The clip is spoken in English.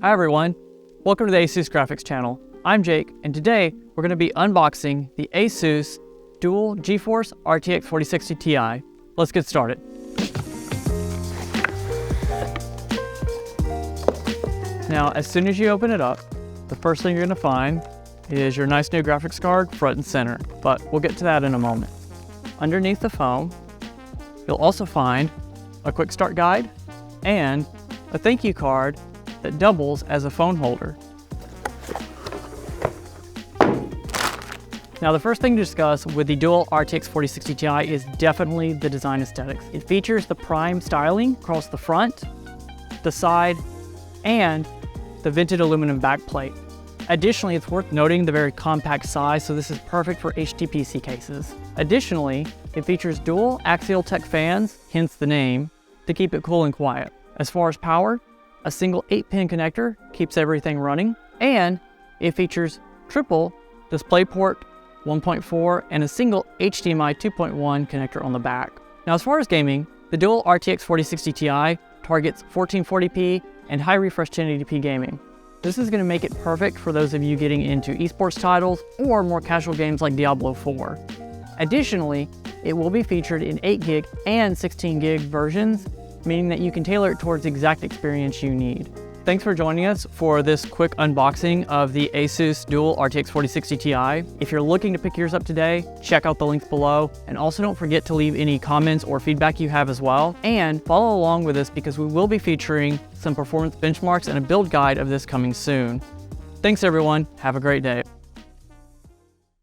Hi everyone, welcome to the ASUS Graphics channel. I'm Jake, and today we're going to be unboxing the ASUS dual GeForce RTX 4060 Ti. Let's get started. Now, as soon as you open it up, the first thing you're going to find is your nice new graphics card front and center, but we'll get to that in a moment. Underneath the foam, you'll also find a quick start guide and a thank you card that doubles as a phone holder. Now, the first thing to discuss with the dual RTX 4060 Ti is definitely the design aesthetics. It features the prime styling across the front, the side, and the vented aluminum backplate. Additionally, it's worth noting the very compact size, so this is perfect for HTPC cases. Additionally, it features dual axial tech fans, hence the name, to keep it cool and quiet. As far as power, a single 8-pin connector keeps everything running, and it features triple DisplayPort 1.4 and a single HDMI 2.1 connector on the back. Now, as far as gaming, the dual RTX 4060 Ti targets 1440p and high refresh 1080p gaming. This is going to make it perfect for those of you getting into esports titles or more casual games like Diablo 4. Additionally, it will be featured in 8GB and 16GB versions, meaning that you can tailor it towards the exact experience you need. Thanks for joining us for this quick unboxing of the ASUS dual RTX 4060 Ti. If you're looking to pick yours up today, check out the links below, and also don't forget to leave any comments or feedback you have as well, and follow along with us because we will be featuring some performance benchmarks and a build guide of this coming soon. Thanks everyone, have a great day.